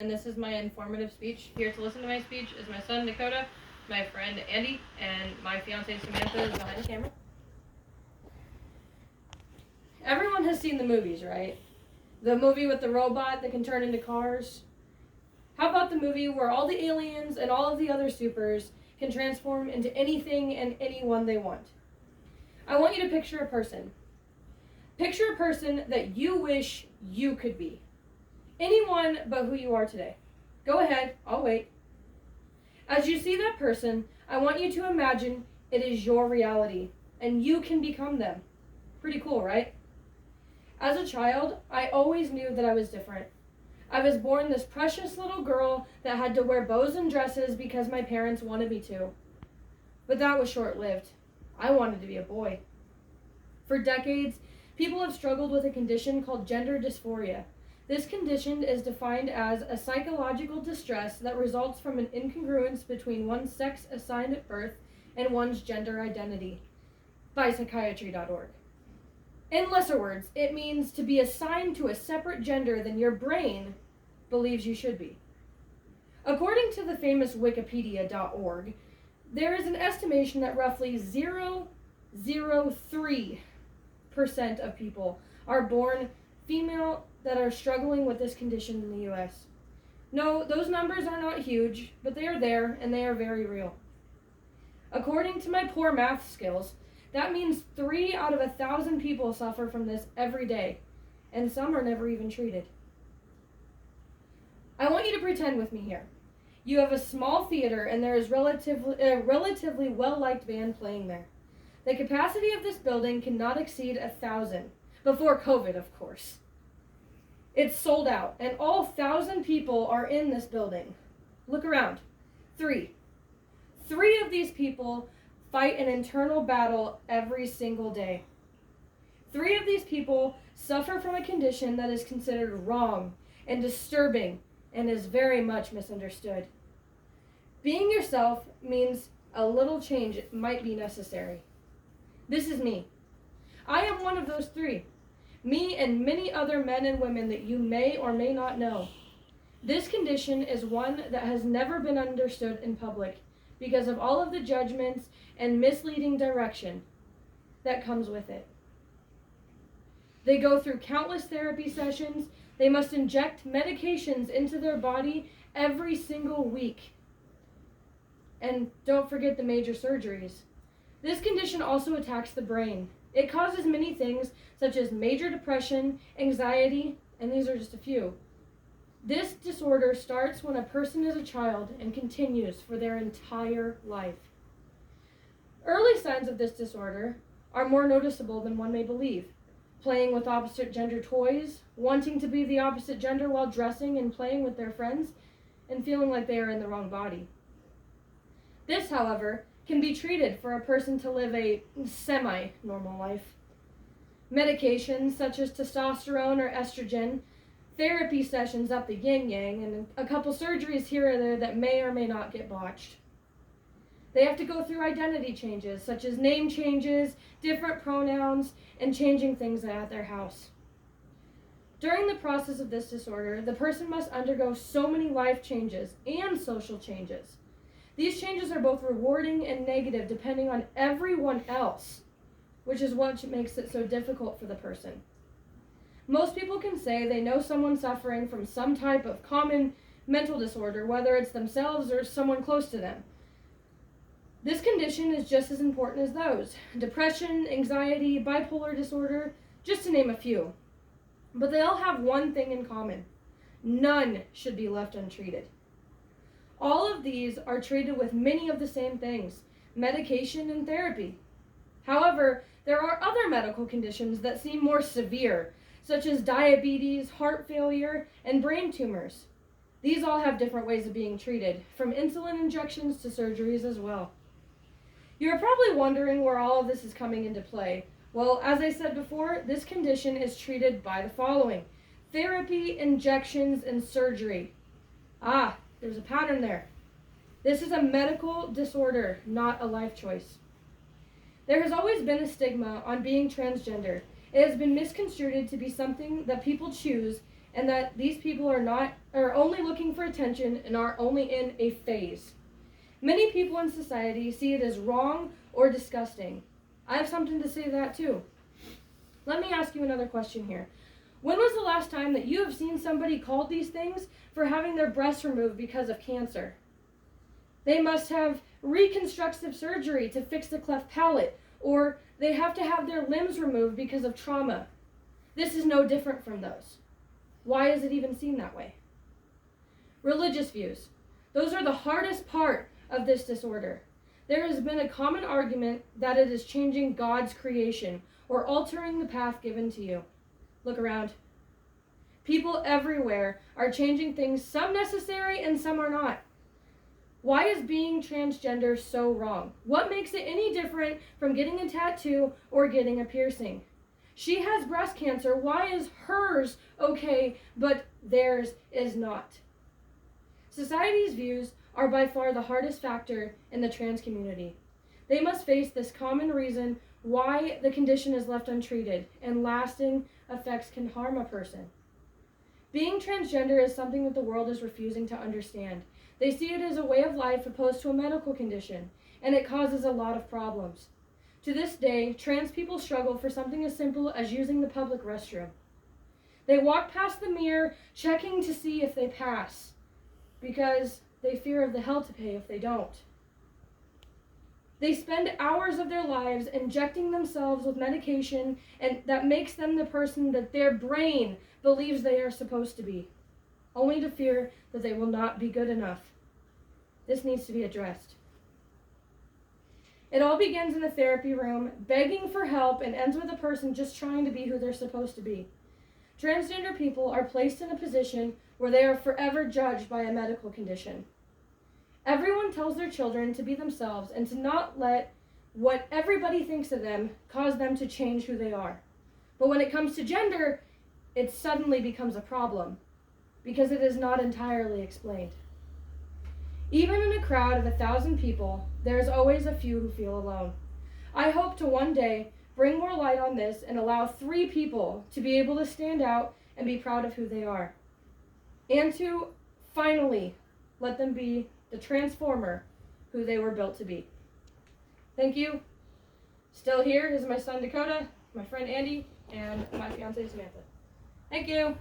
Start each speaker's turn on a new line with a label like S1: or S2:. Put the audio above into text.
S1: And this is my informative speech. Here to listen to my speech is my son Dakota, my friend Andy, and my fiance Samantha is behind the camera. Everyone has seen the movies, right? The movie with the robot that can turn into cars. How about the movie where all the aliens and all of the other supers can transform into anything and anyone they want? I want you to picture a person. Picture a person that you wish you could be. Anyone but who you are today. Go ahead, I'll wait. As you see that person, I want you to imagine it is your reality, and you can become them. Pretty cool, right? As a child, I always knew that I was different. I was born this precious little girl that had to wear bows and dresses because my parents wanted me to. But that was short-lived. I wanted to be a boy. For decades, people have struggled with a condition called gender dysphoria. This condition is defined as a psychological distress that results from an incongruence between one's sex assigned at birth and one's gender identity, by psychiatry.org. In lesser words, it means to be assigned to a separate gender than your brain believes you should be. According to the famous wikipedia.org, there is an estimation that roughly 0.003% of people are born female that are struggling with this condition in the U.S. No, those numbers are not huge, but they are there, and they are very real. According to my poor math skills, that means 3 out of 1,000 people suffer from this every day, and some are never even treated. I want you to pretend with me here. You have a small theater, and there is a relatively well-liked band playing there. The capacity of this building cannot exceed 1,000, before COVID, of course. It's sold out, and all 1,000 people are in this building. Look around. 3 of these people fight an internal battle every single day. 3 of these people suffer from a condition that is considered wrong and disturbing and is very much misunderstood. Being yourself means a little change might be necessary. This is me. I am one of those 3. Me and many other men and women that you may or may not know. This condition is one that has never been understood in public because of all of the judgments and misleading direction that comes with it. They go through countless therapy sessions. They must inject medications into their body every single week. And don't forget the major surgeries. This condition also attacks the brain. It causes many things such as major depression, anxiety, and these are just a few. This disorder starts when a person is a child and continues for their entire life. Early signs of this disorder are more noticeable than one may believe. Playing with opposite gender toys, wanting to be the opposite gender while dressing and playing with their friends, and feeling like they are in the wrong body. This, however, can be treated for a person to live a semi-normal life. Medications such as testosterone or estrogen, therapy sessions up the yin-yang, and a couple surgeries here or there that may or may not get botched. They have to go through identity changes such as name changes, different pronouns, and changing things at their house. During the process of this disorder, the person must undergo so many life changes and social changes. These changes are both rewarding and negative depending on everyone else, which is what makes it so difficult for the person. Most people can say they know someone suffering from some type of common mental disorder, whether it's themselves or someone close to them. This condition is just as important as those: depression, anxiety, bipolar disorder, just to name a few. But they all have one thing in common: none should be left untreated. All of these are treated with many of the same things: medication and therapy. However, there are other medical conditions that seem more severe, such as diabetes, heart failure, and brain tumors. These all have different ways of being treated, from insulin injections to surgeries as well. You are probably wondering where all of this is coming into play. Well, as I said before, this condition is treated by the following: therapy, injections, and surgery. There's a pattern there. This is a medical disorder, not a life choice. There has always been a stigma on being transgender. It has been misconstrued to be something that people choose and that these people are only looking for attention and are only in a phase. Many people in society see it as wrong or disgusting. I have something to say to that too. Let me ask you another question here. When was the last time that you have seen somebody called these things for having their breasts removed because of cancer? They must have reconstructive surgery to fix the cleft palate, or they have to have their limbs removed because of trauma. This is no different from those. Why is it even seen that way? Religious views. Those are the hardest part of this disorder. There has been a common argument that it is changing God's creation or altering the path given to you. Look around. People everywhere are changing things, some necessary and some are not. Why is being transgender so wrong? What makes it any different from getting a tattoo or getting a piercing? She has breast cancer. Why is hers okay, but theirs is not? Society's views are by far the hardest factor in the trans community. They must face this common reason why the condition is left untreated, and lasting effects can harm a person. Being transgender is something that the world is refusing to understand. They see it as a way of life opposed to a medical condition, and it causes a lot of problems. To this day, trans people struggle for something as simple as using the public restroom. They walk past the mirror, checking to see if they pass, because they fear of the hell to pay if they don't. They spend hours of their lives injecting themselves with medication and that makes them the person that their brain believes they are supposed to be, only to fear that they will not be good enough. This needs to be addressed. It all begins in the therapy room, begging for help, and ends with a person just trying to be who they're supposed to be. Transgender people are placed in a position where they are forever judged by a medical condition. Everyone tells their children to be themselves and to not let what everybody thinks of them cause them to change who they are. But when it comes to gender, it suddenly becomes a problem because it is not entirely explained. Even in a crowd of 1,000 people, there is always a few who feel alone. I hope to one day bring more light on this and allow 3 people to be able to stand out and be proud of who they are. And to finally let them be the transformer who they were built to be. Thank you. Still here is my son Dakota, my friend Andy, and my fiance Samantha. Thank you.